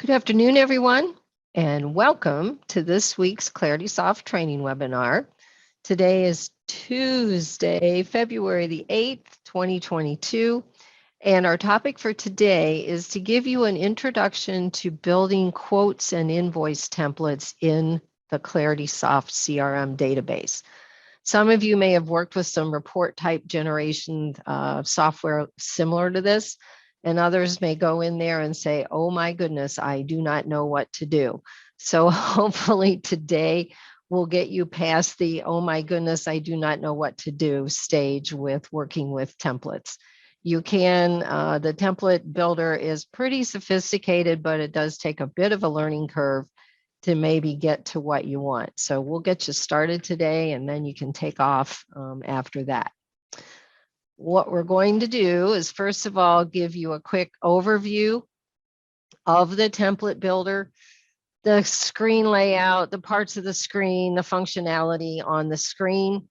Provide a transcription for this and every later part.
Good afternoon, everyone, and welcome to this week's ClaritySoft training webinar. Today is Tuesday, February the 8th, 2022, and our topic for today is to give you an introduction to building quotes and invoice templates in the ClaritySoft CRM database. Some of you may have worked with some report type generation software similar to this, and others may go in there and say, oh my goodness, I do not know what to do. So hopefully today we'll get you past the, oh my goodness, I do not know what to do stage with working with templates. You can, the template builder is pretty sophisticated, but it does take a bit of a learning curve to maybe get to what you want. So we'll get you started today and then you can take off after that. What we're going to do is first of all, give you a quick overview of the template builder, the screen layout, the parts of the screen, the functionality on the screen.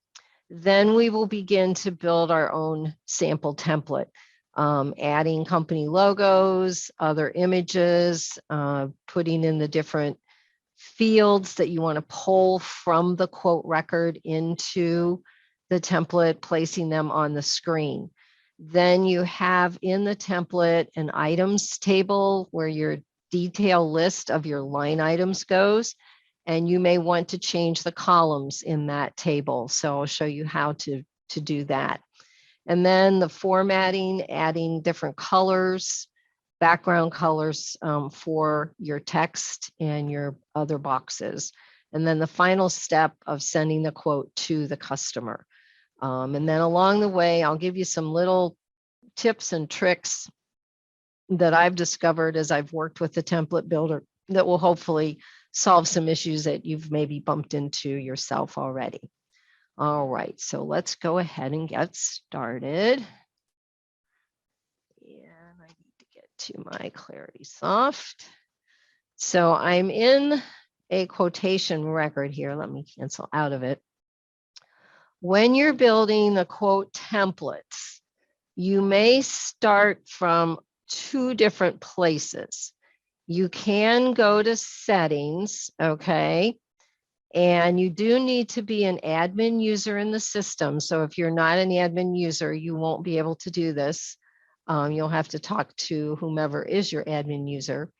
Then we will begin to build our own sample template, adding company logos, other images, putting in the different fields that you want to pull from the quote record into the template, placing them on the screen. Then you have in the template an items table where your detailed list of your line items goes, and you may want to change the columns in that table. So I'll show you how to do that. And then the formatting, adding different colors, background colors for your text and your other boxes. And then the final step of sending the quote to the customer. And then along the way, I'll give you some little tips and tricks that I've discovered as I've worked with the template builder that will hopefully solve some issues that you've maybe bumped into yourself already. All right, so let's go ahead and get started. And I need to get to my ClaritySoft. So I'm in a quotation record here. Let me cancel out of it. When you're building the quote templates, you may start from two different places. You can go to settings, okay? And you do need to be an admin user in the system. So if you're not an admin user, you won't be able to do this. You'll have to talk to whomever is your admin user.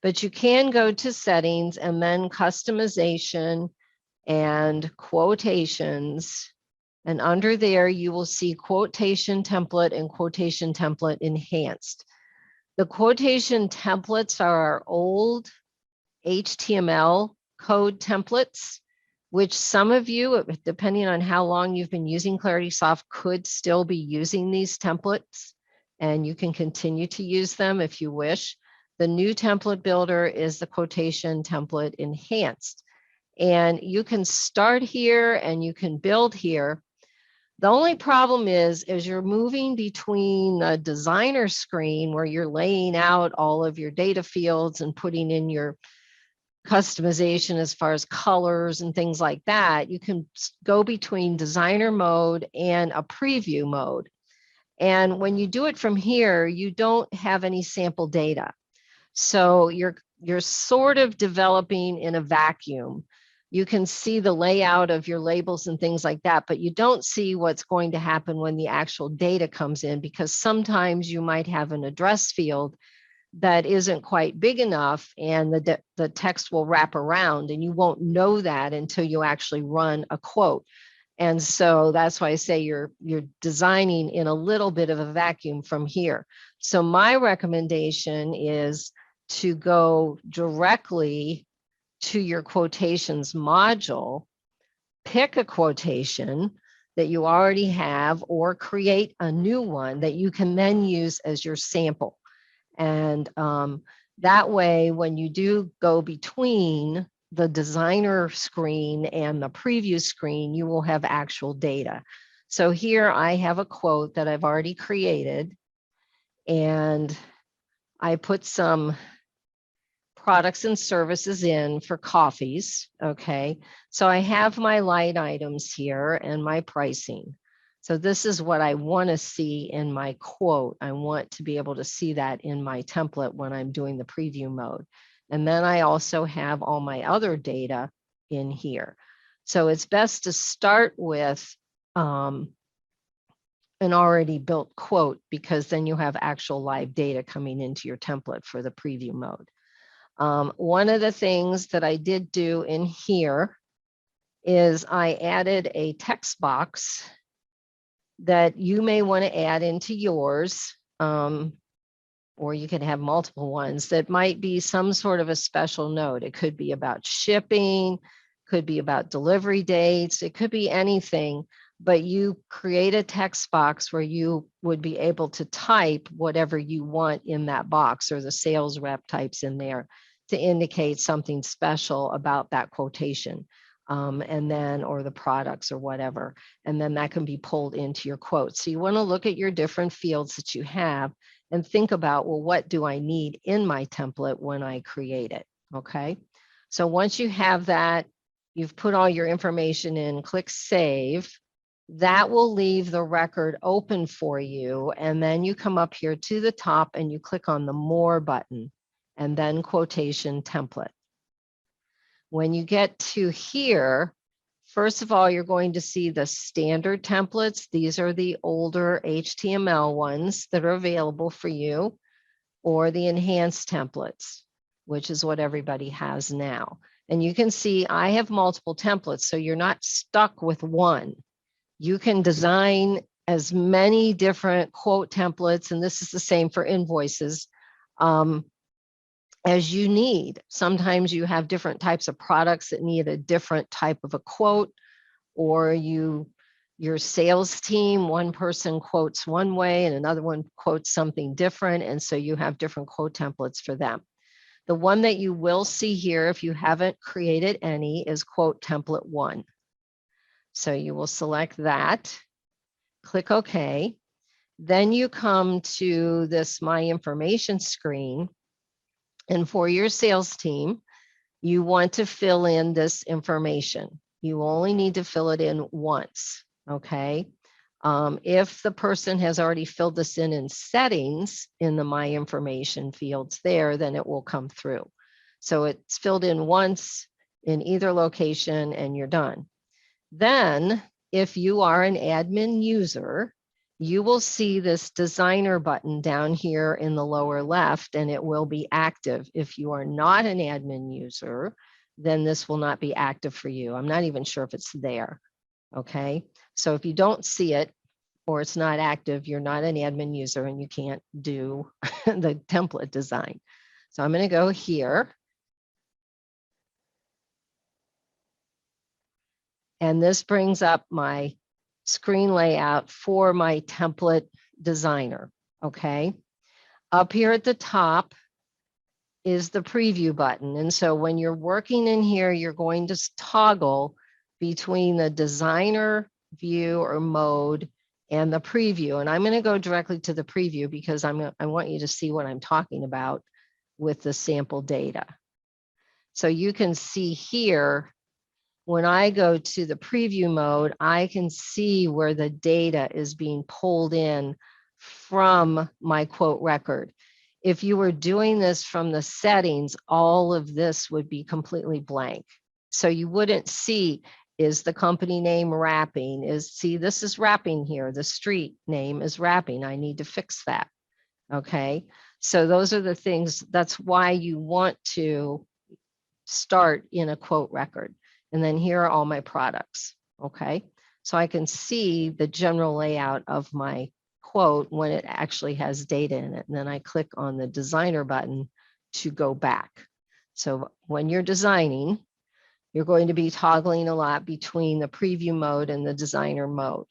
But you can go to settings and then customization and quotations. And under there, you will see quotation template and quotation template enhanced. The quotation templates are our old HTML code templates, which some of you, depending on how long you've been using ClaritySoft, could still be using these templates, and you can continue to use them if you wish. The new template builder is the quotation template enhanced. And you can start here and you can build here. The only problem is, as you're moving between the designer screen where you're laying out all of your data fields and putting in your customization as far as colors and things like that, you can go between designer mode and a preview mode. And when you do it from here, you don't have any sample data. So you're sort of developing in a vacuum. You can see the layout of your labels and things like that, but you don't see what's going to happen when the actual data comes in, because sometimes you might have an address field that isn't quite big enough and the text will wrap around, and you won't know that until you actually run a quote. And so that's why I say you're designing in a little bit of a vacuum from here. So my recommendation is to go directly to your quotations module, pick a quotation that you already have, or create a new one that you can then use as your sample. And that way, when you do go between the designer screen and the preview screen, you will have actual data. So here I have a quote that I've already created, and I put some products and services in for coffees, okay? So I have my line items here and my pricing. So this is what I want to see in my quote. I want to be able to see that in my template when I'm doing the preview mode. And then I also have all my other data in here. So it's best to start with an already built quote, because then you have actual live data coming into your template for the preview mode. One of the things that I did do in here is I added a text box that you may want to add into yours, or you can have multiple ones that might be some sort of a special note. It could be about shipping, could be about delivery dates, it could be anything, but you create a text box where you would be able to type whatever you want in that box, or the sales rep types in there to indicate something special about that quotation. And then, or the products or whatever, and then that can be pulled into your quote. So you want to look at your different fields that you have and think about, well, what do I need in my template when I create it? Okay. So once you have that, you've put all your information in, click save. That will leave the record open for you. And then you come up here to the top and you click on the more button and then quotation template. When you get to here, first of all, you're going to see the standard templates. These are the older HTML ones that are available for you, or the enhanced templates, which is what everybody has now. And you can see I have multiple templates, so you're not stuck with one. You can design as many different quote templates, and this is the same for invoices, as you need. Sometimes you have different types of products that need a different type of a quote, or your sales team, one person quotes one way and another one quotes something different. And so you have different quote templates for them. The one that you will see here, if you haven't created any, is quote template 1. So you will select that, click OK. Then you come to this My Information screen. And for your sales team, you want to fill in this information. You only need to fill it in once, okay? If the person has already filled this in settings in the My Information fields there, then it will come through. So it's filled in once in either location and you're done. Then, if you are an admin user, you will see this designer button down here in the lower left, and it will be active. If you are not an admin user, then this will not be active for you. I'm not even sure if it's there. Okay, so if you don't see it or it's not active, you're not an admin user and you can't do the template design. So I'm going to go here. And this brings up my screen layout for my template designer, okay? Up here at the top is the preview button. And so when you're working in here, you're going to toggle between the designer view or mode and the preview. And I'm going to go directly to the preview because I want you to see what I'm talking about with the sample data. So you can see here, when I go to the preview mode, I can see where the data is being pulled in from my quote record. If you were doing this from the settings, all of this would be completely blank. So you wouldn't see, is the company name wrapping? This is wrapping here. The street name is wrapping. I need to fix that. Okay. So those are the things. That's why you want to start in a quote record. And then here are all my products, okay? So I can see the general layout of my quote when it actually has data in it. And then I click on the designer button to go back. So when you're designing, you're going to be toggling a lot between the preview mode and the designer mode.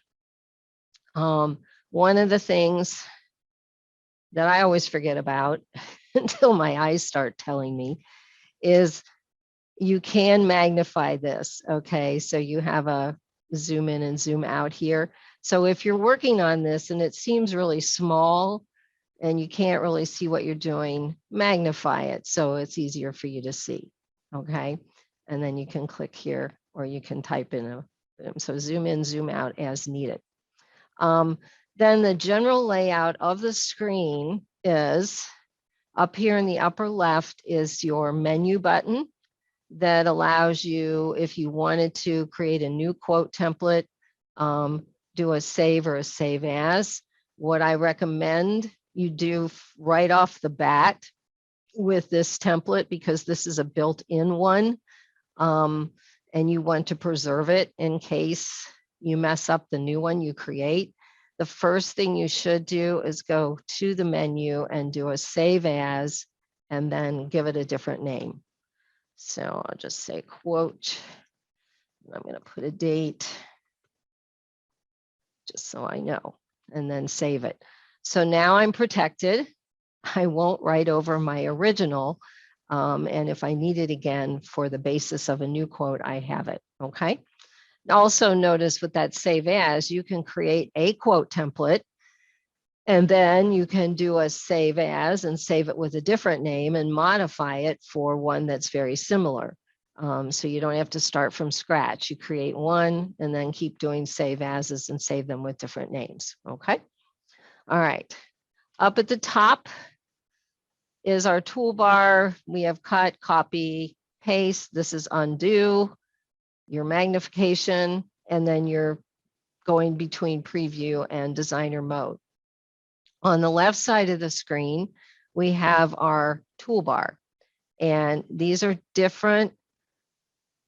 One of the things that I always forget about until my eyes start telling me is you can magnify this, okay? So you have a zoom in and zoom out here. So if you're working on this and it seems really small and you can't really see what you're doing, magnify it so it's easier for you to see, okay? And then you can click here or you can type in so zoom in, zoom out as needed. Then the general layout of the screen is Up here in the upper left is your menu button that allows you, if you wanted to create a new quote template, do a save or a save as. What I recommend you do right off the bat with this template, because this is a built-in one, and you want to preserve it in case you mess up the new one you create. The first thing you should do is go to the menu and do a save as, and then give it a different name. So I'll just say quote. I'm going to put a date just so I know, and then save it. So now I'm protected. I won't write over my original. And if I need it again for the basis of a new quote, I have it. Okay. Also notice with that save as, you can create a quote template, and then you can do a save as and save it with a different name and modify it for one that's very similar. So you don't have to start from scratch. You create one and then keep doing save as's and save them with different names. Okay. All right. Up at the top is our toolbar. We have cut, copy, paste. This is undo, your magnification, and then you're going between preview and designer mode. On the left side of the screen, we have our toolbar, and these are different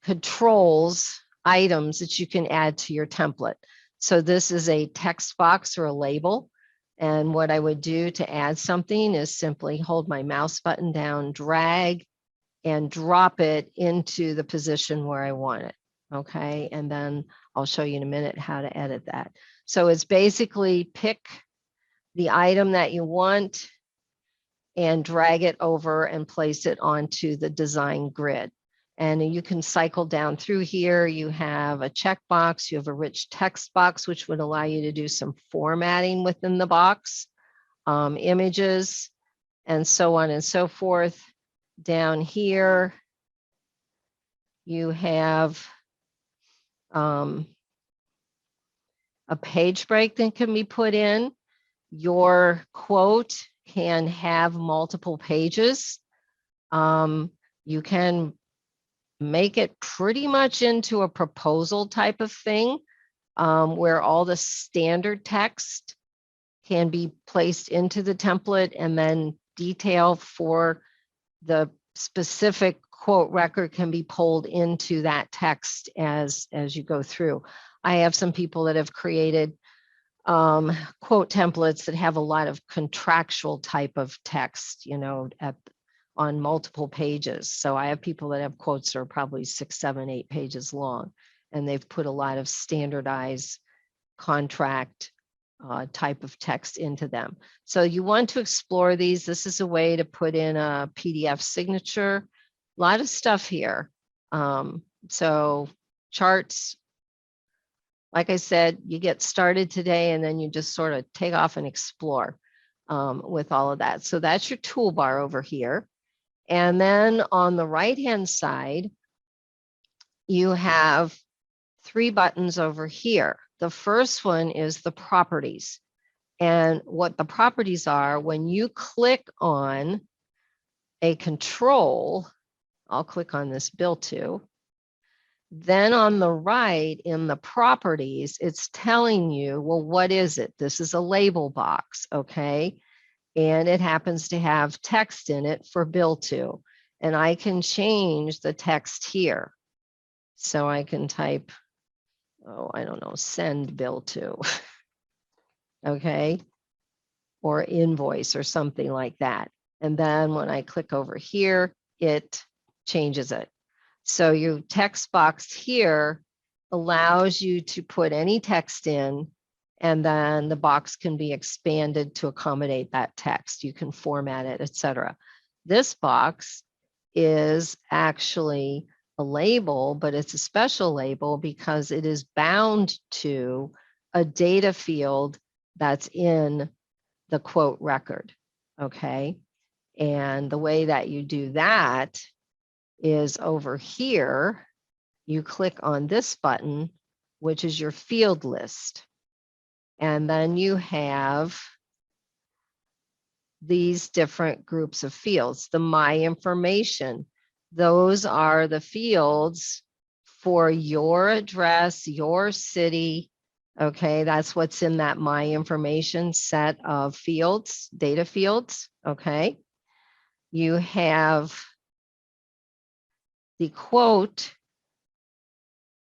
controls, items that you can add to your template. So this is a text box or a label. And what I would do to add something is simply hold my mouse button down, drag, and drop it into the position where I want it. Okay, and then I'll show you in a minute how to edit that. So it's basically pick the item that you want and drag it over and place it onto the design grid. And you can cycle down through here. You have a checkbox, you have a rich text box, which would allow you to do some formatting within the box, images, and so on and so forth. Down here, you have a page break that can be put in. Your quote can have multiple pages. You can make it pretty much into a proposal type of thing, where all the standard text can be placed into the template, and then detail for the specific quote record can be pulled into that text as you go through. I have some people that have created quote templates that have a lot of contractual type of text, you know, on multiple pages. So I have people that have quotes that are probably 6, 7, 8 pages long, and they've put a lot of standardized contract type of text into them. So you want to explore these. This is a way to put in a PDF signature. A lot of stuff here. So charts, like I said, you get started today and then you just sort of take off and explore with all of that. So that's your toolbar over here. And then on the right-hand side, you have 3 buttons over here. The first one is the properties. And what the properties are, when you click on a control, I'll click on this bill to, then on the right in the properties, it's telling you, well, what is it? This is a label box, okay? And it happens to have text in it for bill to. And I can change the text here. So I can type, oh, I don't know, send bill to, okay? Or invoice or something like that. And then when I click over here, it changes it. So your text box here allows you to put any text in, and then the box can be expanded to accommodate that text. You can format it, etc. This box is actually a label, but it's a special label because it is bound to a data field that's in the quote record, okay? And the way that you do that is over here, you click on this button, which is your field list. And then you have these different groups of fields. The My Information, those are the fields for your address, your city. Okay, that's what's in that My Information set of fields, data fields. Okay, you have the quote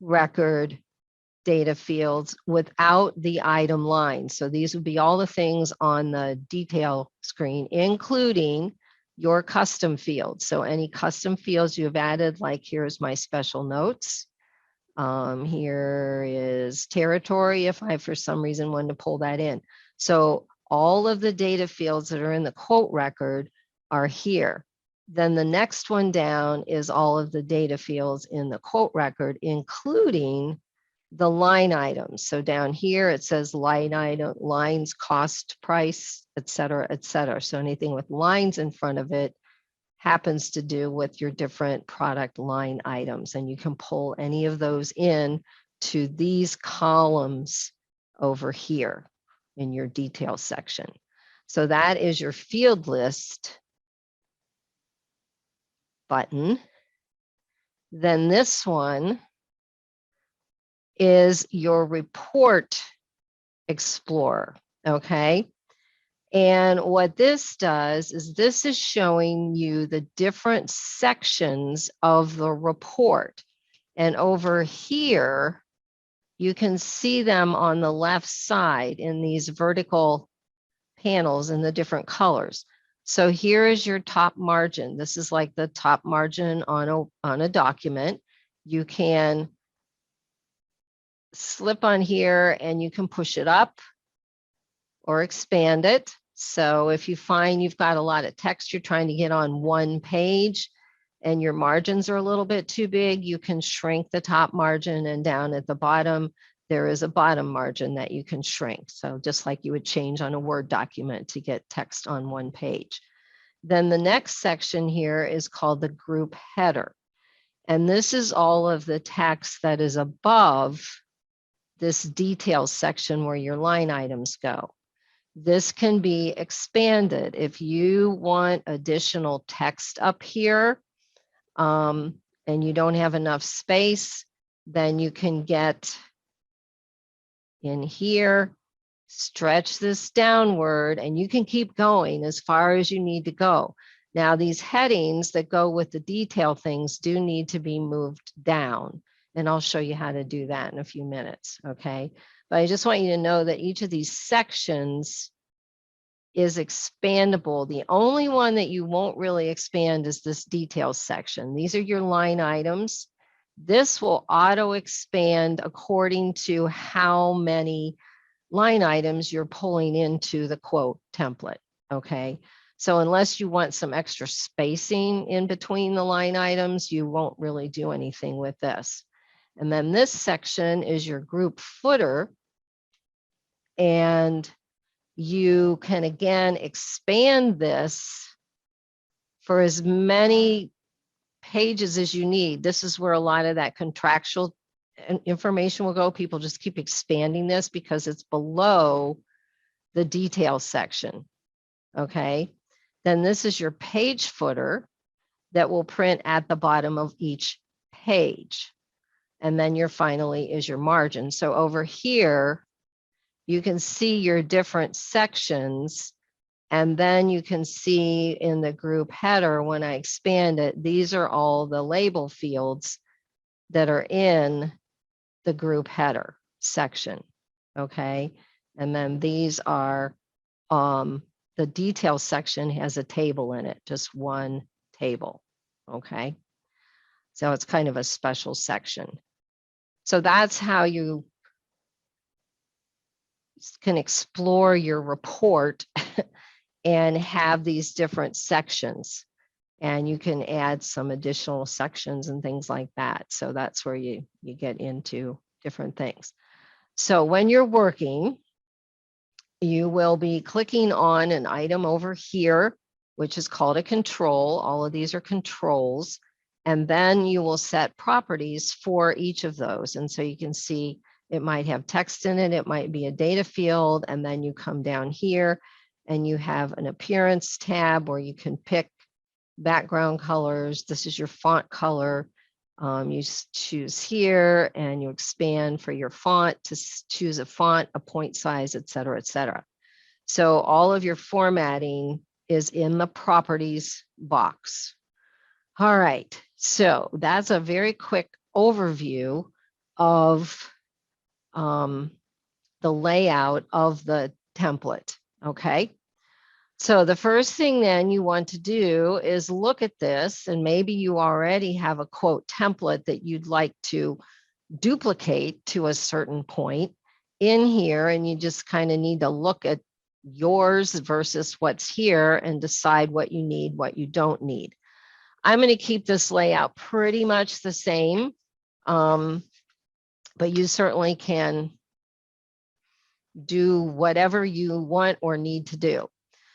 record data fields without the item line. So these would be all the things on the detail screen, including your custom fields. So any custom fields you have added, like here's my special notes. Here is territory if I, for some reason, wanted to pull that in. So all of the data fields that are in the quote record are here. Then the next one down is all of the data fields in the quote record, including the line items. So down here, it says line item, lines, cost, price, et cetera, et cetera. So anything with lines in front of it happens to do with your different product line items. And you can pull any of those in to these columns over here in your detail section. So that is your field list button. Then this one is your report explorer, okay? And what this does is this is showing you the different sections of the report. And over here, you can see them on the left side in these vertical panels in the different colors. So here is your top margin. This is like the top margin on a document. You can slip on here and you can push it up or expand it. So if you find you've got a lot of text you're trying to get on one page and your margins are a little bit too big, you can shrink the top margin, and down at the bottom, there is a bottom margin that you can shrink. So just like you would change on a Word document to get text on one page. Then the next section here is called the group header. And this is all of the text that is above this details section where your line items go. This can be expanded. If you want additional text up here and you don't have enough space, then you can get in here, stretch this downward, and you can keep going as far as you need to go. Now, these headings that go with the detail things do need to be moved down, and I'll show you how to do that in a few minutes, okay? But I just want you to know that each of these sections is expandable. The only one that you won't really expand is this details section. These are your line items. This will auto expand according to how many line items you're pulling into the quote template, okay? So unless you want some extra spacing in between the line items, you won't really do anything with this. And then this section is your group footer, and you can again expand this for as many pages as you need. This is where a lot of that contractual information will go. People just keep expanding this because it's below the details section, okay? Then this is your page footer that will print at the bottom of each page. And then your finally is your margin. So over here, you can see your different sections, and then you can see in the group header, when I expand it, these are all the label fields that are in the group header section, okay? And then these are, the detail section has a table in it, just one table, okay? So it's kind of a special section. So that's how you can explore your report and have these different sections. And you can add some additional sections and things like that. So that's where you get into different things. So when you're working, you will be clicking on an item over here, which is called a control. All of these are controls. And then you will set properties for each of those. And so you can see it might have text in it. It might be a data field. And then you come down here and you have an appearance tab where you can pick background colors. This is your font color. You choose here and you expand for your font to choose a font, a point size, et cetera, et cetera. So all of your formatting is in the properties box. All right, so that's a very quick overview of the layout of the template, okay? So the first thing then you want to do is look at this, and maybe you already have a quote template that you'd like to duplicate to a certain point in here, and you just kind of need to look at yours versus what's here and decide what you need, what you don't need. I'm going to keep this layout pretty much the same, but you certainly can do whatever you want or need to do.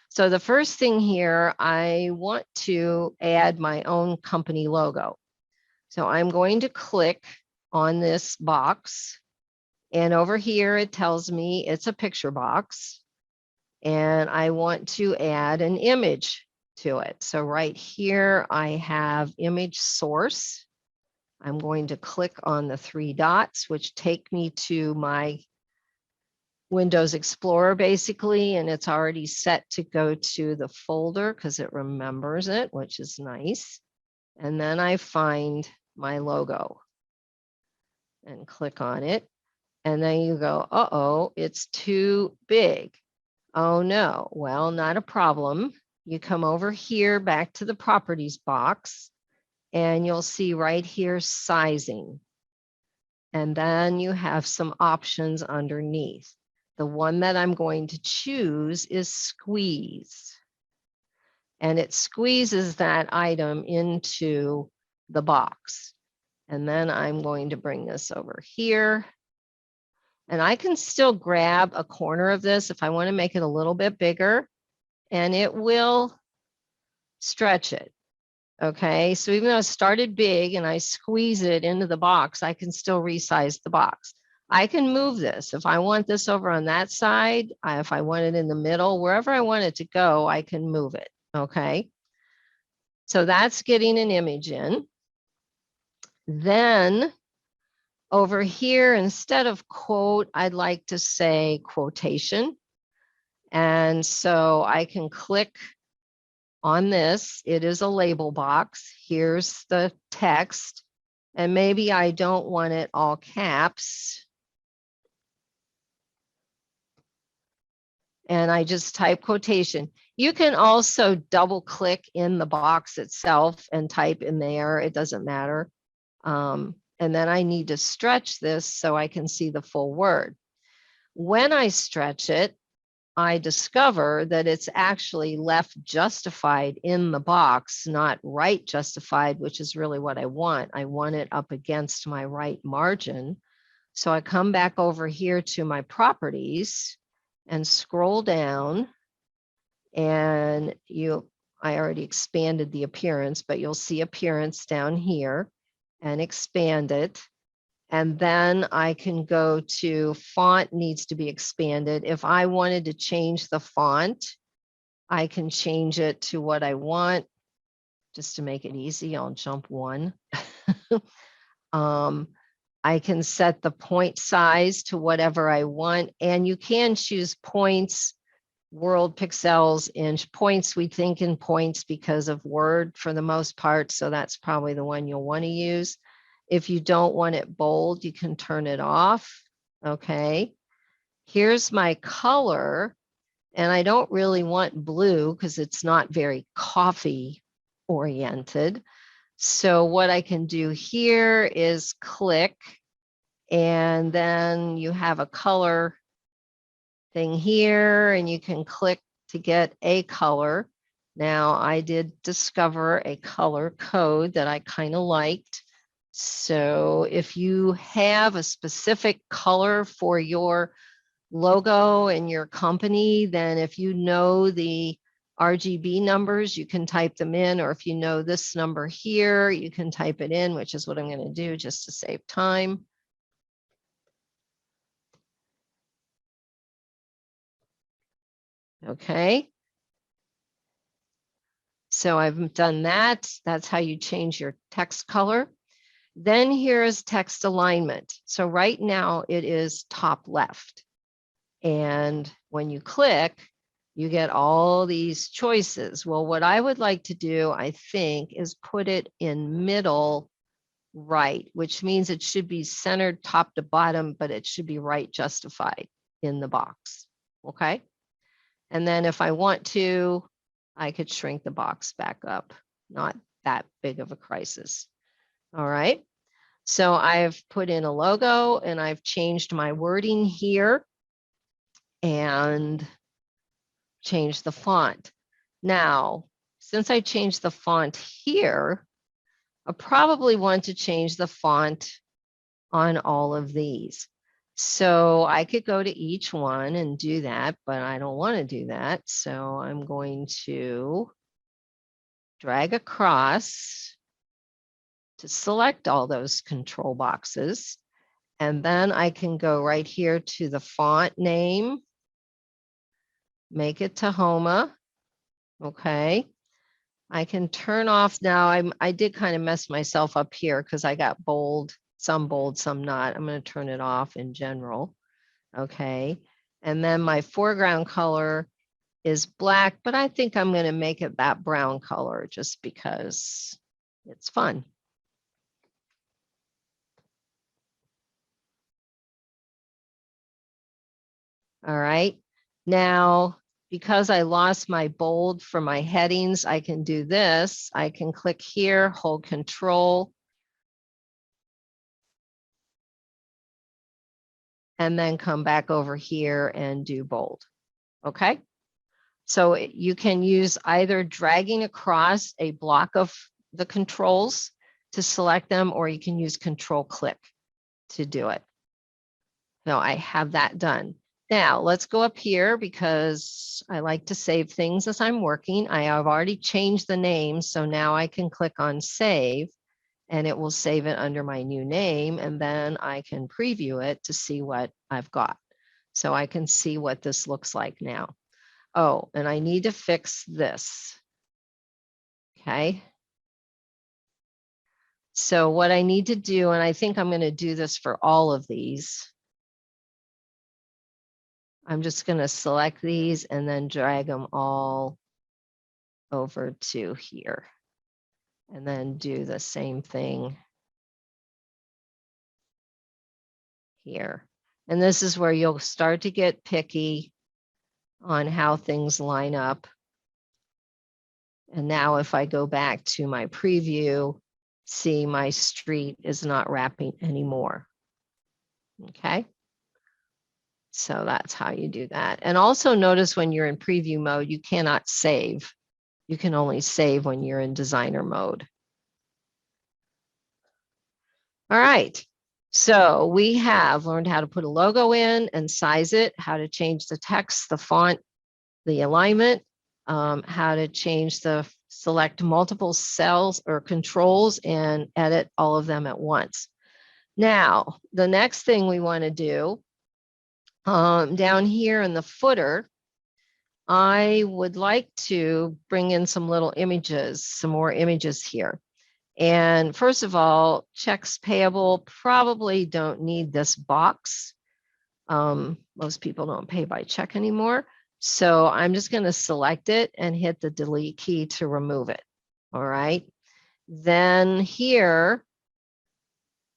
So the first thing here, I want to add my own company logo. So I'm going to click on this box, and over here it tells me it's a picture box, and I want to add an image to it. So right here I have image source. I'm going to click on the 3 dots, which take me to my Windows Explorer basically, and it's already set to go to the folder because it remembers it, which is nice. And then I find my logo and click on it. And then you go, uh-oh, it's too big. Oh no, well, not a problem. You come over here back to the properties box, and you'll see right here sizing. And then you have some options underneath. The one that I'm going to choose is squeeze. And it squeezes that item into the box. And then I'm going to bring this over here. And I can still grab a corner of this if I want to make it a little bit bigger, and it will stretch it. Okay, so even though it started big and I squeeze it into the box, I can still resize the box. I can move this. If I want this over on that side, if I want it in the middle, wherever I want it to go, I can move it, okay? So that's getting an image in. Then over here, instead of quote, I'd like to say quotation. And so I can click on this. It is a label box. Here's the text. And maybe I don't want it all caps. And I just type quotation. You can also double click in the box itself and type in there. It doesn't matter. And then I need to stretch this so I can see the full word. When I stretch it, I discover that it's actually left justified in the box, not right justified, which is really what I want. I want it up against my right margin. So I come back over here to my properties and scroll down, and I already expanded the appearance, but you'll see appearance down here and expand it. And then I can go to font needs to be expanded. If I wanted to change the font, I can change it to what I want. Just to make it easy, I'll jump 1. I can set the point size to whatever I want, and you can choose points, world, pixels, inch. Points, we think in points because of Word for the most part, so that's probably the one you'll want to use. If you don't want it bold, you can turn it off. Okay. Here's my color, and I don't really want blue because it's not very coffee oriented. So what I can do here is click, and then you have a color thing here, and you can click to get a color. Now I did discover a color code that I kind of liked. So if you have a specific color for your logo and your company, then if you know the RGB numbers, you can type them in, or if you know this number here, you can type it in, which is what I'm going to do just to save time. Okay. So I've done that. That's how you change your text color. Then here is text alignment. So right now it is top left. And when you click, you get all these choices. Well, what I would like to do, I think, is put it in middle right, which means it should be centered top to bottom, but it should be right justified in the box. Okay. And then if I want to, I could shrink the box back up. Not that big of a crisis. All right. So I've put in a logo and I've changed my wording here and changed the font. Now, since I changed the font here, I probably want to change the font on all of these. So I could go to each one and do that, but I don't want to do that. So I'm going to drag across to select all those control boxes. And then I can go right here to the font name, make it Tahoma. Okay. I can turn off now. I did kind of mess myself up here because I got bold, some not. I'm going to turn it off in general. Okay. And then my foreground color is black, but I think I'm going to make it that brown color just because it's fun. All right. Now, because I lost my bold for my headings, I can do this. I can click here, hold Control, and then come back over here and do bold. Okay. So you can use either dragging across a block of the controls to select them, or you can use Control Click to do it. So I have that done. Now let's go up here because I like to save things as I'm working. I have already changed the name, so now I can click on Save and it will save it under my new name, and then I can preview it to see what I've got. So I can see what this looks like now. Oh, and I need to fix this. Okay. So what I need to do, and I think I'm going to do this for all of these, I'm just going to select these and then drag them all over to here. And then do the same thing here. And this is where you'll start to get picky on how things line up. And now if I go back to my preview, see my street is not wrapping anymore. Okay. So that's how you do that. And also notice when you're in preview mode, you cannot save. You can only save when you're in designer mode. All right. So we have learned how to put a logo in and size it, how to change the text, the font, the alignment, how to change select multiple cells or controls and edit all of them at once. Now, the next thing we want to do down here in the footer, I would like to bring in some little images, some more images here. And first of all, checks payable probably don't need this box. Most people don't pay by check anymore. So I'm just going to select it and hit the delete key to remove it. All right. Then here,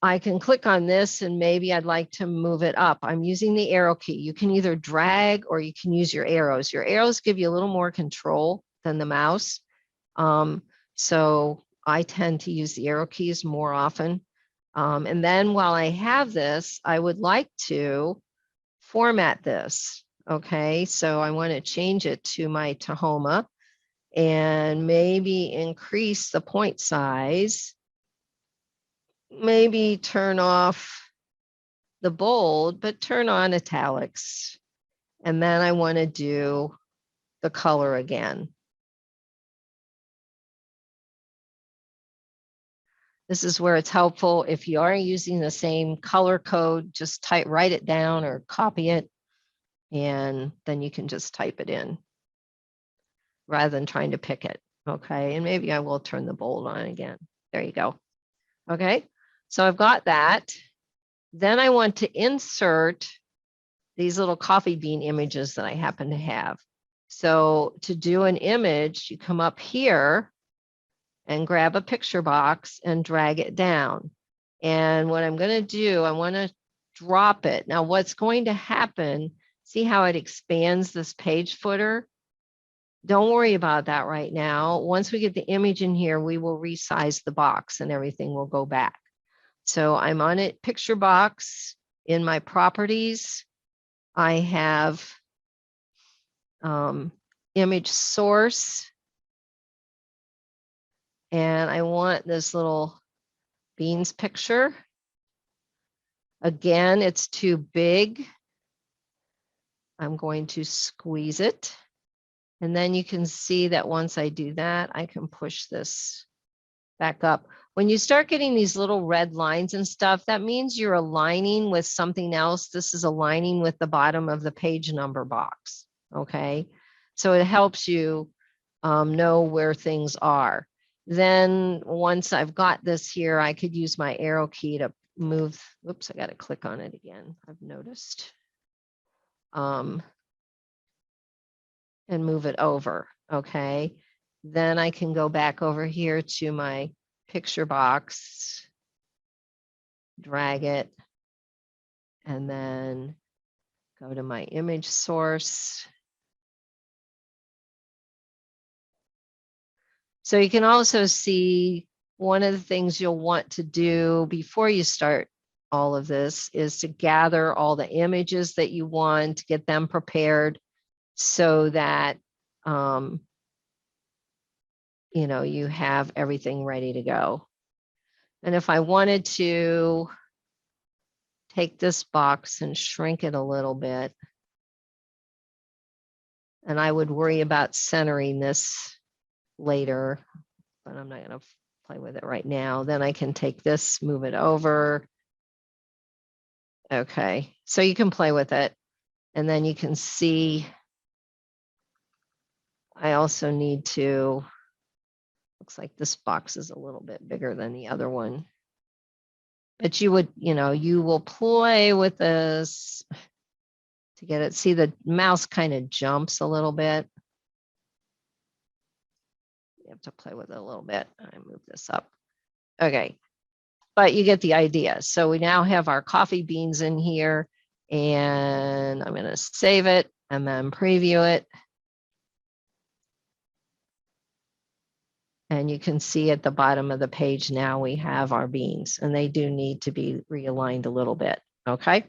I can click on this and maybe I'd like to move it up. I'm using the arrow key. You can either drag or you can use your arrows. Your arrows give you a little more control than the mouse. So I tend to use the arrow keys more often. And then while I have this, I would like to format this. Okay, so I want to change it to my Tahoma and maybe increase the point size. Maybe turn off the bold, but turn on italics. And then I want to do the color again. This is where it's helpful. If you are using the same color code, just write it down or copy it, and then you can just type it in. rather than trying to pick it. Okay, and maybe I will turn the bold on again. There you go. Okay, so I've got that. Then I want to insert these little coffee bean images that I happen to have. So to do an image, you come up here and grab a picture box and drag it down. And what I'm going to do, I want to drop it. Now, what's going to happen, see how it expands this page footer? Don't worry about that right now. Once we get the image in here, we will resize the box and everything will go back. So I'm on it, picture box. In my properties, I have image source. And I want this little beans picture. Again, it's too big. I'm going to squeeze it. And then you can see that once I do that, I can push this back up. When you start getting these little red lines and stuff, that means you're aligning with something else. This is aligning with the bottom of the page number box, okay? So it helps you know where things are. Then once I've got this here, I could use my arrow key to move. Oops, I got to click on it again, I've noticed. And move it over, okay? Then I can go back over here to my picture box, drag it, and then go to my image source. So you can also see one of the things you'll want to do before you start all of this is to gather all the images that you want, get them prepared so that you know, you have everything ready to go. And if I wanted to take this box and shrink it a little bit, and I would worry about centering this later, but I'm not going to play with it right now. Then I can take this, move it over. Okay, so you can play with it. And then you can see I also need to, looks like this box is a little bit bigger than the other one. But you would, you know, you will play with this to get it. See, the mouse kind of jumps a little bit. You have to play with it a little bit. I move this up. Okay, but you get the idea. So we now have our coffee beans in here, and I'm going to save it and then preview it. And you can see at the bottom of the page now we have our beans, and they do need to be realigned a little bit. Okay.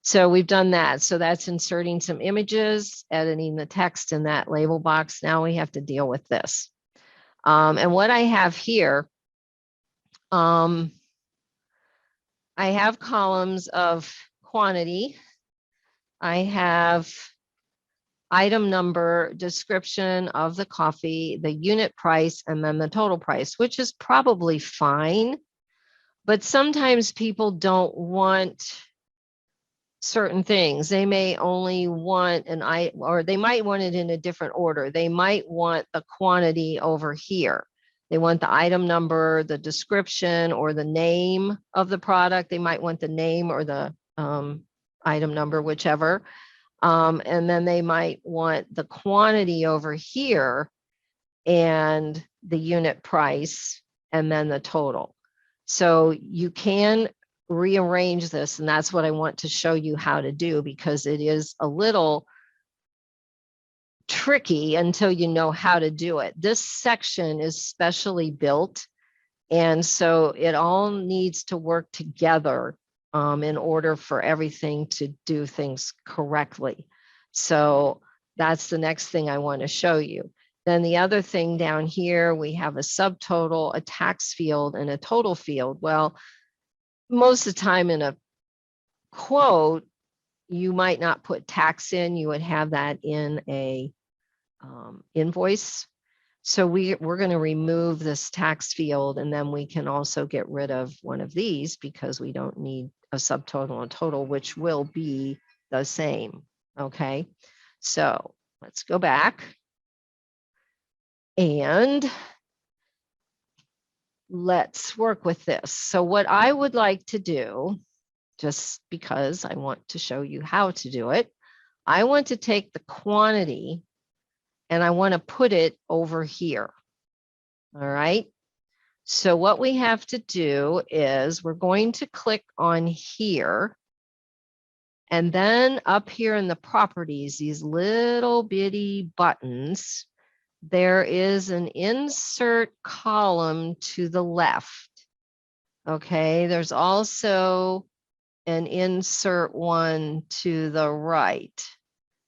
So we've done that. So that's inserting some images, editing the text in that label box. Now we have to deal with this. And what I have here, I have columns of quantity. I have item number, description of the coffee, the unit price, and then the total price, which is probably fine. But sometimes people don't want certain things. They may only want an item, or they might want it in a different order. They might want the quantity over here. They want the item number, the description, or the name of the product. They might want the name or the item number, whichever. And then they might want the quantity over here and the unit price and then the total. So you can rearrange this, and that's what I want to show you how to do, because it is a little tricky until you know how to do it. This section is specially built, and so it all needs to work together in order for everything to do things correctly. So that's the next thing I want to show you. Then the other thing down here, we have a subtotal, a tax field, and a total field. Well, most of the time in a quote, you might not put tax in. You would have that in a invoice. So we're going to remove this tax field, and then we can also get rid of one of these because we don't need a subtotal and total, which will be the same. Okay, so let's go back and let's work with this. So what I would like to do, just because I want to show you how to do it, I want to take the quantity and I want to put it over here. All right. So what we have to do is we're going to click on here. And then up here in the properties, these little bitty buttons, there is an insert column to the left. Okay, there's also an insert one to the right.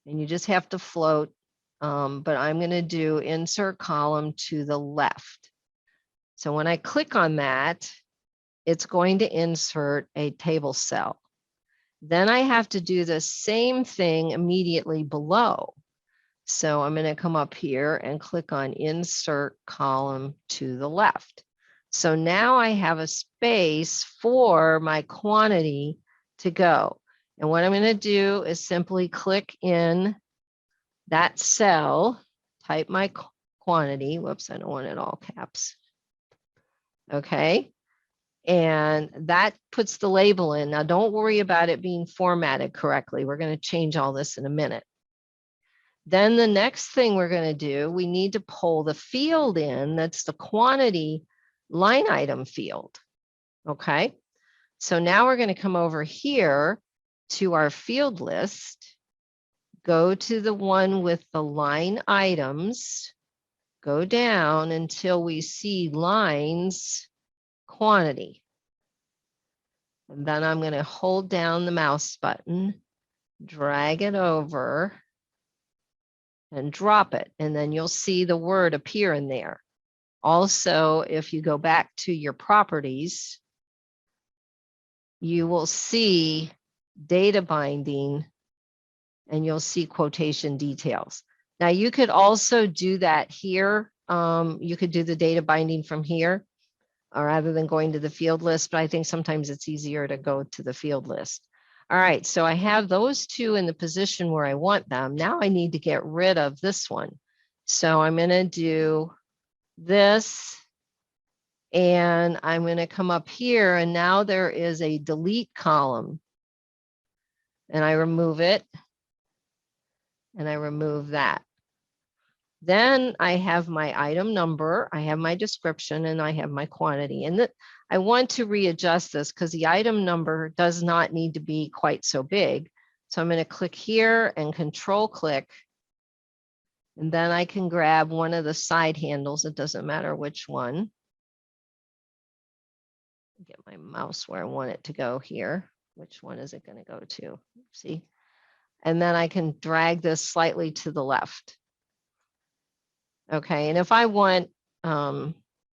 And you just have to float, but I'm going to do insert column to the left. So when I click on that, it's going to insert a table cell. Then I have to do the same thing immediately below. So I'm going to come up here and click on insert column to the left. So now I have a space for my quantity to go. And what I'm going to do is simply click in that cell, type my quantity. Whoops, I don't want it all caps. Okay. And that puts the label in. Now, don't worry about it being formatted correctly. We're going to change all this in a minute. Then the next thing we're going to do, we need to pull the field in. That's the quantity line item field. Okay. So now we're going to come over here to our field list, go to the one with the line items, go down until we see lines quantity. And then I'm going to hold down the mouse button, drag it over, and drop it. And then you'll see the word appear in there. Also, if you go back to your properties, you will see data binding and you'll see quotation details. Now you could also do that here. You could do the data binding from here rather than going to the field list, but I think sometimes it's easier to go to the field list. All right, so I have those two in the position where I want them. Now I need to get rid of this one. So I'm going to do this and I'm going to come up here and now there is a delete column and I remove it and I remove that. Then I have my item number, I have my description, and I have my quantity. And I want to readjust this because the item number does not need to be quite so big. So I'm going to click here and control click. And then I can grab one of the side handles. It doesn't matter which one. Get my mouse where I want it to go here. Which one is it going to go to? See? And then I can drag this slightly to the left. Okay, and if I want, I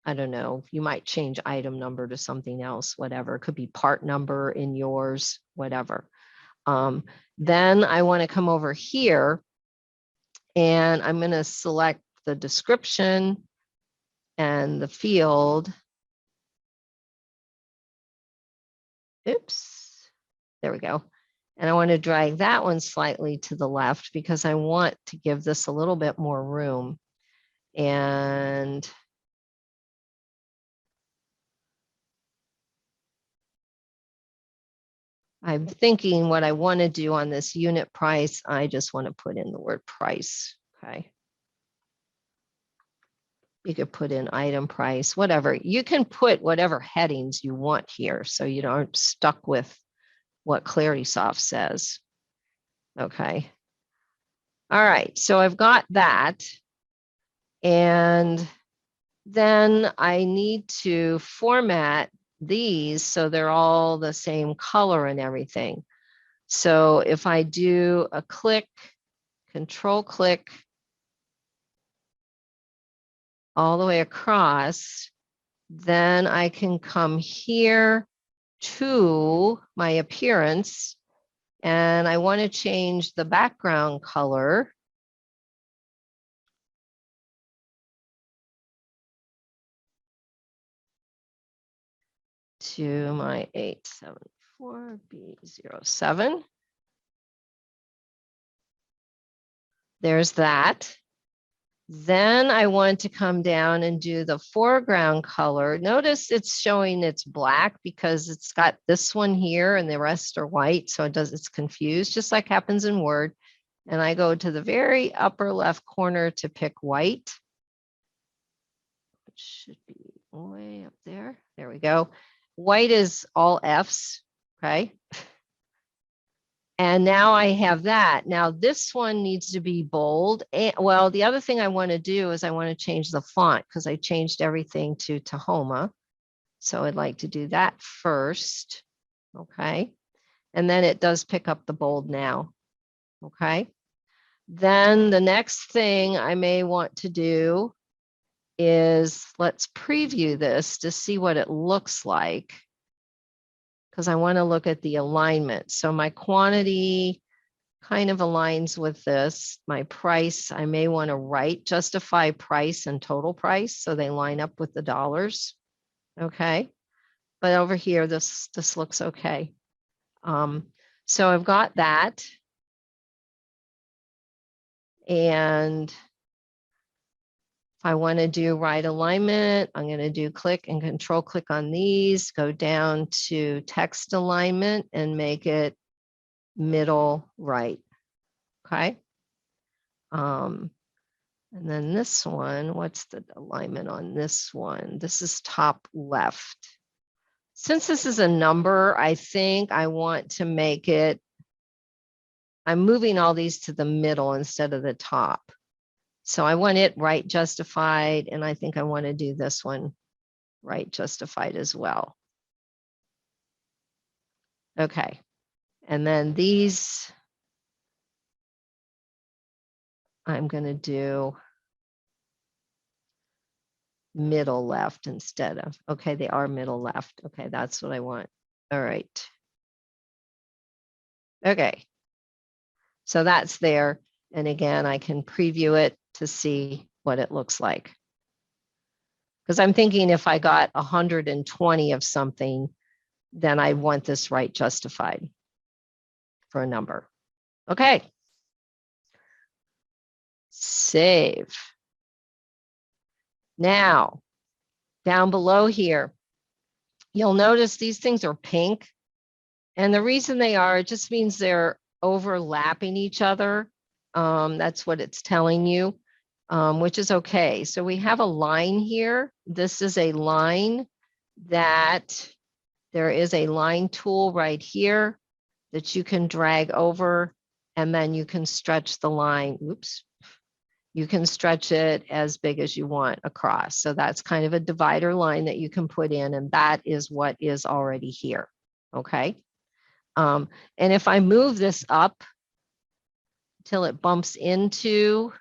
don't know, you might change item number to something else, whatever. It could be part number in yours, whatever. Then I want to come over here and I'm going to select the description and the field. Oops, there we go. And I want to drag that one slightly to the left because I want to give this a little bit more room. And I'm thinking what I want to do on this unit price, I just want to put in the word price. Okay. You could put in item price, whatever. You can put whatever headings you want here so you aren't stuck with what ClaritySoft says. Okay. All right. So I've got that. And then I need to format these so they're all the same color and everything. So if I do a click, control click all the way across, then I can come here to my appearance and I want to change the background color to my 874B07. There's that. Then I want to come down and do the foreground color. Notice it's showing it's black because it's got this one here and the rest are white. So it's confused, just like happens in Word. And I go to the very upper left corner to pick white. It should be way up there. There we go. White is all Fs, okay? And now I have that. Now this one needs to be bold. And, well, the other thing I want to do is I want to change the font because I changed everything to Tahoma. So I'd like to do that first. Okay. And then it does pick up the bold now. Okay. Then the next thing I may want to do is let's preview this to see what it looks like, because I want to look at the alignment. So my quantity kind of aligns with this. My price, I may want to justify price and total price so they line up with the dollars. Okay. But over here, this looks okay. So I've got that. And if I want to do right alignment, I'm going to do click and control click on these, go down to text alignment and make it middle right. Okay. And then this one, what's the alignment on this one? This is top left. Since this is a number, I think I want to make it, I'm moving all these to the middle instead of the top. So I want it right justified, and I think I want to do this one right justified as well. Okay. And then these, I'm going to do middle left instead of, okay, they are middle left. Okay, that's what I want. All right. Okay. So that's there. And again, I can preview it to see what it looks like. Because I'm thinking if I got 120 of something, then I want this right justified for a number. Okay. Save. Now, down below here, you'll notice these things are pink. And the reason they are, it just means they're overlapping each other. That's what it's telling you, which is okay. So we have a line here. This is a line that there is a line tool right here that you can drag over, and then you can stretch the line. Oops. You can stretch it as big as you want across. So that's kind of a divider line that you can put in, and that is what is already here. Okay. And if I move this up till it bumps into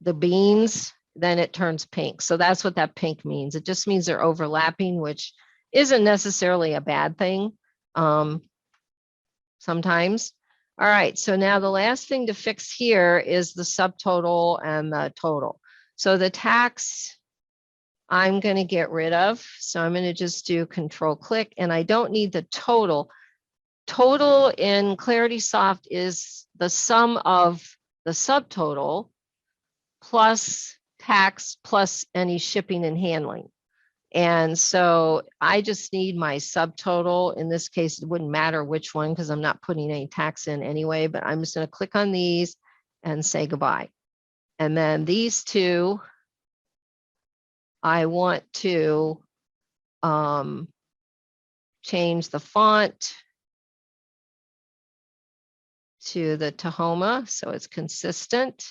the beans, then it turns pink. So that's what that pink means. It just means they're overlapping, which isn't necessarily a bad thing sometimes. All right, so now the last thing to fix here is the subtotal and the total. So the tax, I'm going to get rid of. So I'm going to just do control click, and I don't need the total. Total in Clarity Soft is the sum of the subtotal plus tax plus any shipping and handling. And so I just need my subtotal. In this case, it wouldn't matter which one because I'm not putting any tax in anyway, but I'm just going to click on these and say goodbye. And then these two, I want to change the font to the Tahoma so it's consistent.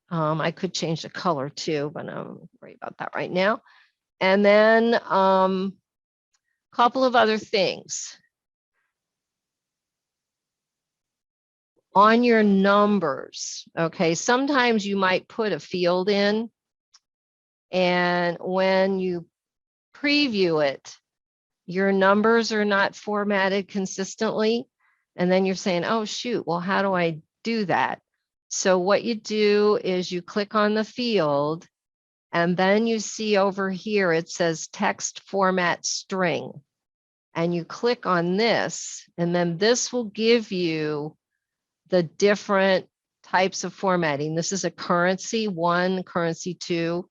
I could change the color too, but I'm worried about that right now. And then a couple of other things. On your numbers, okay, sometimes you might put a field in, and when you preview it, your numbers are not formatted consistently. And then you're saying, oh, shoot, well, how do I do that? So what you do is you click on the field, and then you see over here, it says text format string. And you click on this, and then this will give you the different types of formatting. This is a currency 1, currency 2.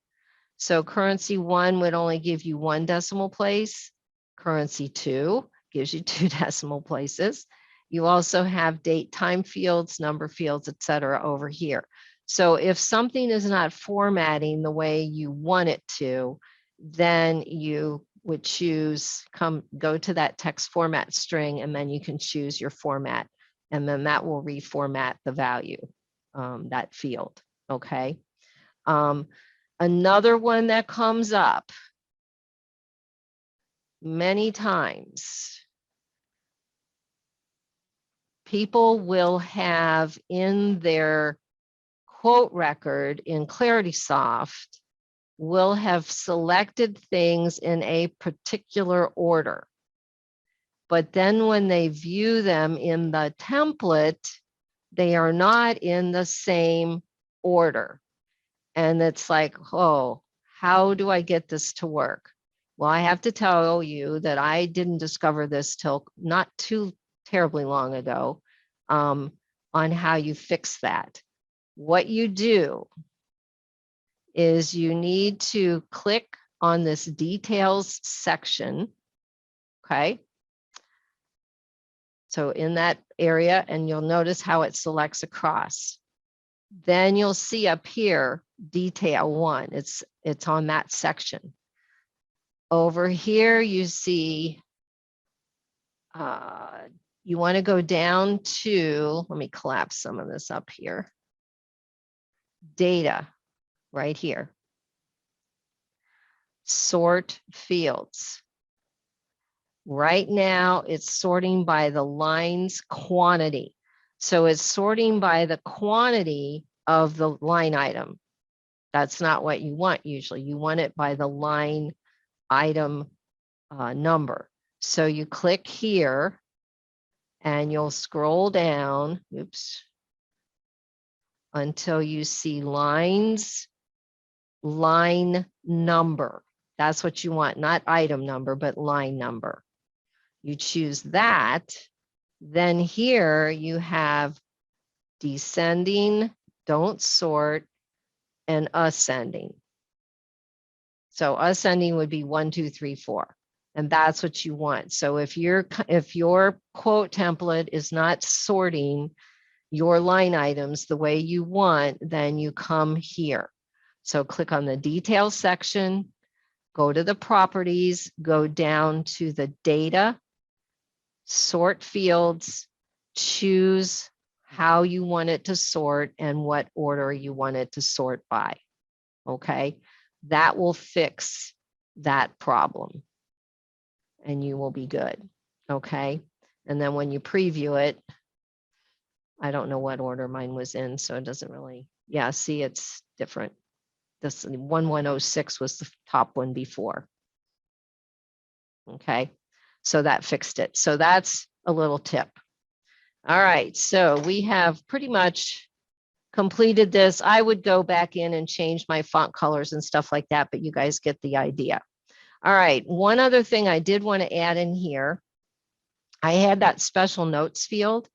So currency 1 would only give you 1 decimal place. Currency 2 gives you 2 decimal places. You also have date, time fields, number fields, etc. over here. So if something is not formatting the way you want it to, then you would choose, go to that text format string, and then you can choose your format, and then that will reformat the value, that field, okay? Another one that comes up many times, people will have in their quote record in ClaritySoft, will have selected things in a particular order. But then when they view them in the template, they are not in the same order. And it's like, oh, how do I get this to work? Well, I have to tell you that I didn't discover this till not too terribly long ago, on how you fix that. What you do is you need to click on this details section, okay? So in that area, and you'll notice how it selects across. Then you'll see up here, detail 1, it's on that section. Over here, you see, you want to go down to, let me collapse some of this up here. Data, right here. Sort fields. Right now, it's sorting by the line's quantity. So it's sorting by the quantity of the line item. That's not what you want usually. You want it by the line item number. So you click here and you'll scroll down, oops, until you see lines, line number. That's what you want, not item number, but line number. You choose that. Then here you have descending, don't sort, and ascending. So ascending would be 1, 2, 3, 4. And that's what you want. So if your quote template is not sorting your line items the way you want, then you come here. So click on the details section, go to the properties, go down to the data, sort fields, choose how you want it to sort and what order you want it to sort by. Okay, that will fix that problem and you will be good. Okay, and then when you preview it, I don't know what order mine was in, so it doesn't really, yeah, see, it's different. This 1106 was the top one before. Okay, so that fixed it. So that's a little tip. All right, so we have pretty much completed this. I would go back in and change my font colors and stuff like that, but you guys get the idea. All right, one other thing I did want to add in here, I had that special notes field.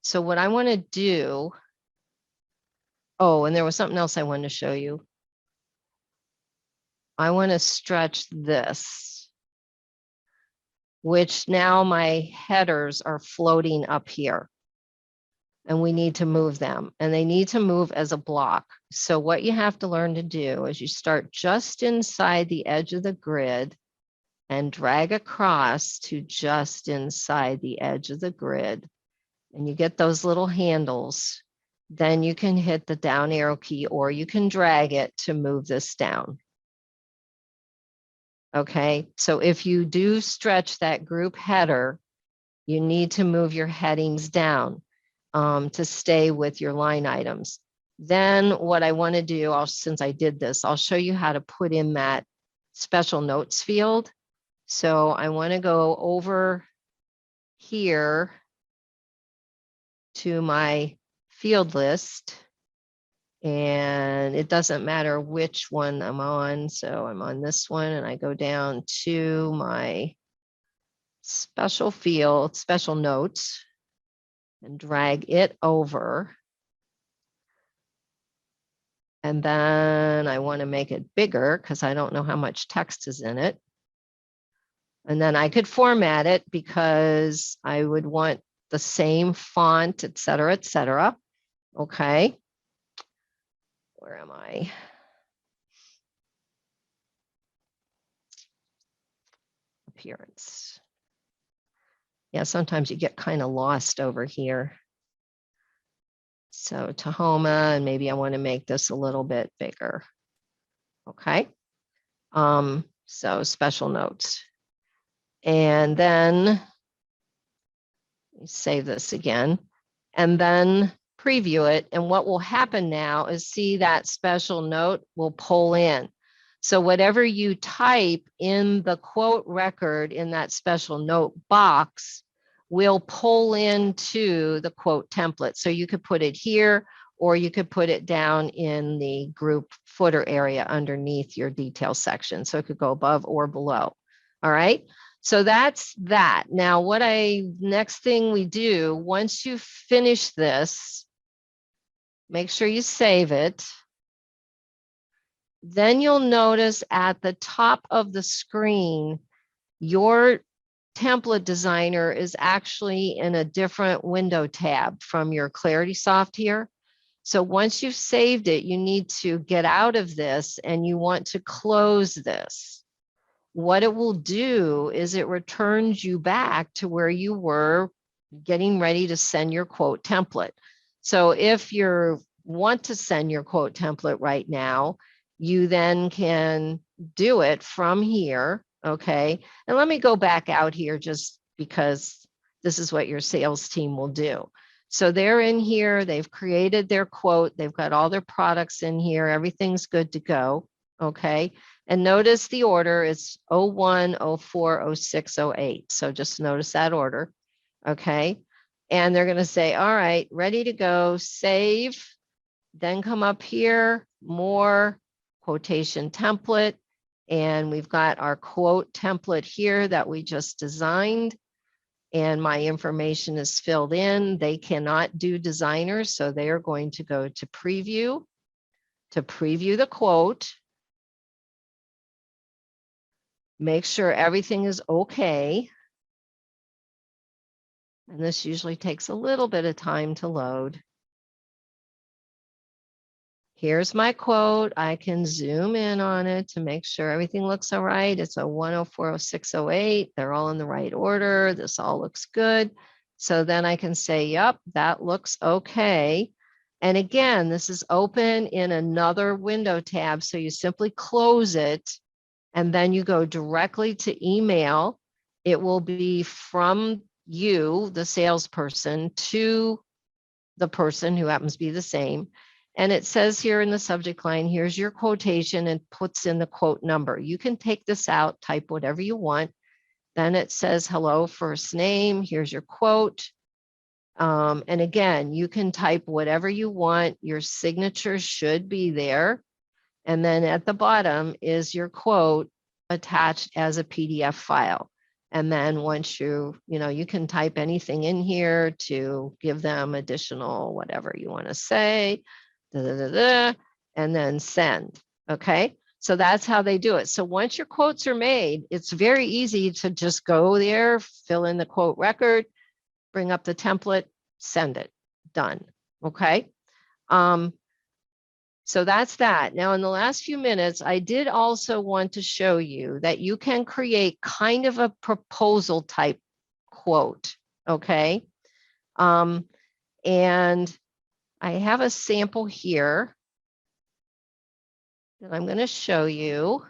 So what I want to do, oh, and there was something else I wanted to show you. I want to stretch this, which now my headers are floating up here. And we need to move them, and they need to move as a block. So what you have to learn to do is you start just inside the edge of the grid and drag across to just inside the edge of the grid. And you get those little handles. Then you can hit the down arrow key, or you can drag it to move this down. Okay, so if you do stretch that group header, you need to move your headings down to stay with your line items. Then what I want to do, since I did this, I'll show you how to put in that special notes field. So I want to go over here to my field list, and it doesn't matter which one I'm on. So I'm on this one, and I go down to my special field, special notes, and drag it over. And then I want to make it bigger because I don't know how much text is in it. And then I could format it because I would want the same font, et cetera, et cetera. Okay. Where am I? Appearance. Yeah, sometimes you get kind of lost over here. So Tahoma, and maybe I want to make this a little bit bigger. Okay. So special notes. And then save this again, and then preview it. And what will happen now is see that special note will pull in. So whatever you type in the quote record in that special note box will pull into the quote template. So you could put it here, or you could put it down in the group footer area underneath your detail section. So it could go above or below. All right. So that's that. Now, next thing we do, once you finish this, make sure you save it. Then you'll notice at the top of the screen, your template designer is actually in a different window tab from your Clarity Soft here. So once you've saved it, you need to get out of this and you want to close this. What it will do is it returns you back to where you were getting ready to send your quote template. So if you want to send your quote template right now, you then can do it from here. Okay. And let me go back out here just because this is what your sales team will do. So they're in here, they've created their quote, they've got all their products in here, everything's good to go. Okay. And notice the order is 01, 04, 06, 08. So just notice that order. Okay. And they're going to say, all right, ready to go, save, then come up here, more quotation template. And we've got our quote template here that we just designed. And my information is filled in. They cannot do designers. So they are going to go to preview the quote. Make sure everything is okay. And this usually takes a little bit of time to load. Here's my quote. I can zoom in on it to make sure everything looks all right. It's a 104, 06, 08. They're all in the right order. This all looks good. So then I can say, yep, that looks okay. And again, this is open in another window tab. So you simply close it and then you go directly to email. It will be from you, the salesperson, to the person who happens to be the same. And it says here in the subject line, here's your quotation, and puts in the quote number. You can take this out, type whatever you want. Then it says, hello, first name, here's your quote. And again, you can type whatever you want. Your signature should be there. And then at the bottom is your quote attached as a PDF file. And then once you can type anything in here to give them additional whatever you want to say, and then send. Okay. So that's how they do it. So once your quotes are made, it's very easy to just go there, fill in the quote record, bring up the template, send it, done. Okay. So that's that. Now, in the last few minutes, I did also want to show you that you can create kind of a proposal type quote, okay? And I have a sample here that I'm going to show you.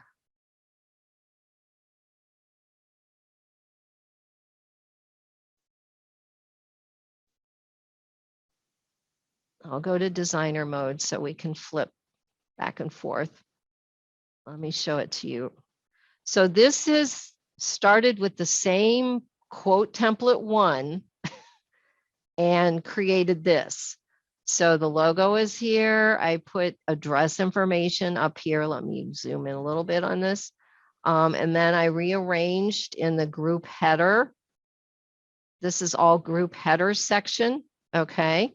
I'll go to designer mode so we can flip back and forth. Let me show it to you. So this is started with the same quote template one and created this. So the logo is here. I put address information up here. Let me zoom in a little bit on this. And then I rearranged in the group header. This is all group header section. Okay.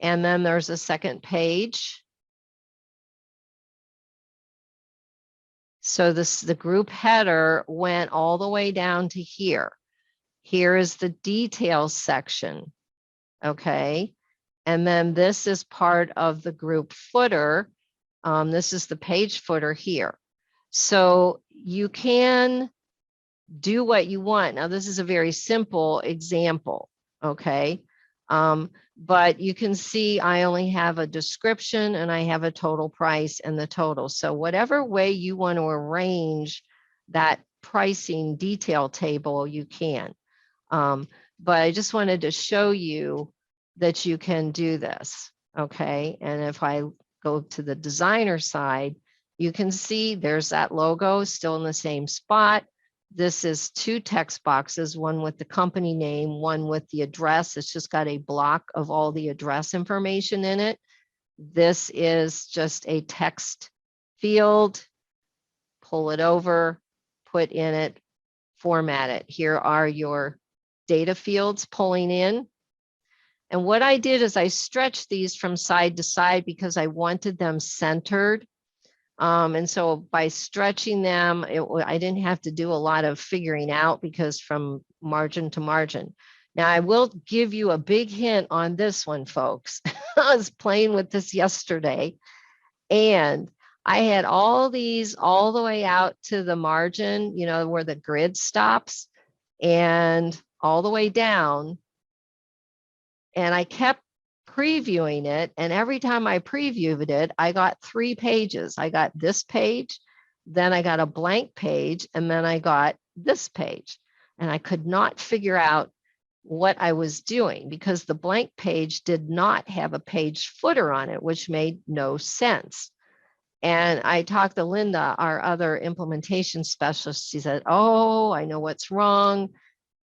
And then there's a second page. So the group header went all the way down to here. Here is the details section, okay? And then this is part of the group footer. This is the page footer here. So you can do what you want. Now, this is a very simple example, okay? But you can see I only have a description and I have a total price and the total. So whatever way you want to arrange that pricing detail table, you can. But I just wanted to show you that you can do this, okay? And if I go to the designer side, you can see there's that logo still in the same spot. This is two text boxes, one with the company name, one with the address. It's just got a block of all the address information in it. This is just a text field. Pull it over, put in it, format it. Here are your data fields pulling in. And what I did is I stretched these from side to side because I wanted them centered. And so by stretching them, I didn't have to do a lot of figuring out because from margin to margin. Now I will give you a big hint on this one, folks. I was playing with this yesterday and I had all these all the way out to the margin, you know, where the grid stops and all the way down. And I kept previewing it. And every time I previewed it, I got 3 pages. I got this page, then I got a blank page, and then I got this page. And I could not figure out what I was doing because the blank page did not have a page footer on it, which made no sense. And I talked to Linda, our other implementation specialist. She said, "Oh, I know what's wrong.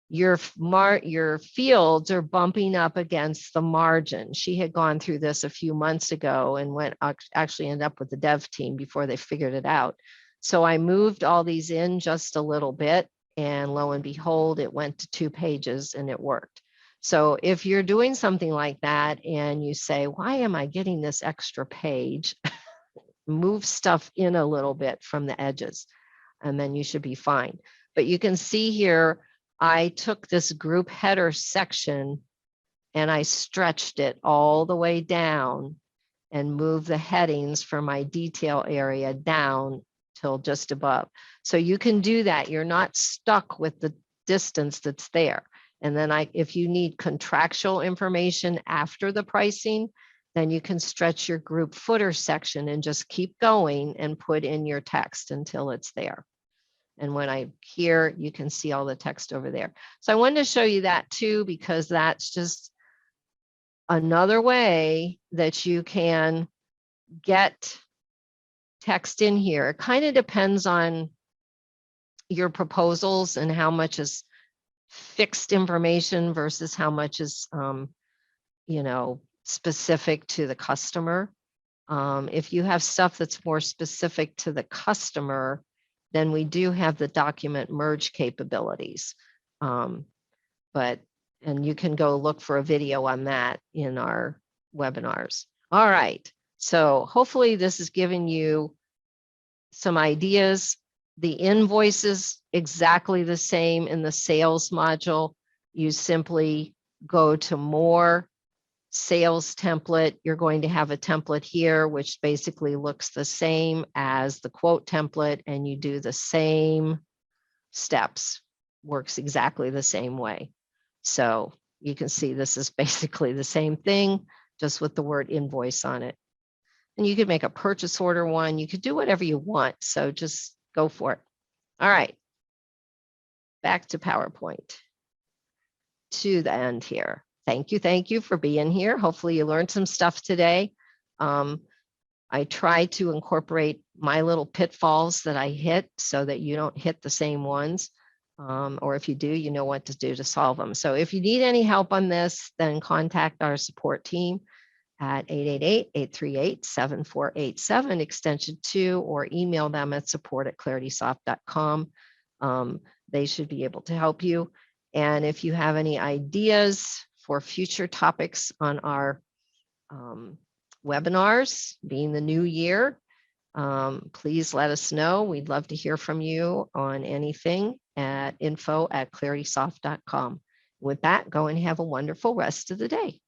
Your fields are bumping up against the margin." She had gone through this a few months ago and actually ended up with the dev team before they figured it out. So I moved all these in just a little bit, and lo and behold, it went to 2 pages and it worked. So if you're doing something like that and you say, "Why am I getting this extra page?" Move stuff in a little bit from the edges, and then you should be fine. But you can see here, I took this group header section and I stretched it all the way down and moved the headings for my detail area down till just above. So you can do that. You're not stuck with the distance that's there. And then if you need contractual information after the pricing, then you can stretch your group footer section and just keep going and put in your text until it's there. And when I'm here, you can see all the text over there. So I wanted to show you that too, because that's just another way that you can get text in here. It kind of depends on your proposals and how much is fixed information versus how much is, you know, specific to the customer. If you have stuff that's more specific to the customer, then we do have the document merge capabilities. And you can go look for a video on that in our webinars. All right, so hopefully this is giving you some ideas. The invoice is exactly the same in the sales module. You simply go to more, sales template. You're going to have a template here, which basically looks the same as the quote template, and you do the same steps, works exactly the same way. So you can see this is basically the same thing, just with the word invoice on it. And you could make a purchase order one. You could do whatever you want. So just go for it. All right. Back to PowerPoint. To the end here. Thank you for being here. Hopefully you learned some stuff today. I try to incorporate my little pitfalls that I hit so that you don't hit the same ones. Or if you do, you know what to do to solve them. So if you need any help on this, then contact our support team at 888-838-7487, extension 2, or email them at support@claritysoft.com. They should be able to help you. And if you have any ideas for future topics on our webinars, being the new year, Please let us know. We'd love to hear from you on anything at info@claritysoft.com. With that, go and have a wonderful rest of the day.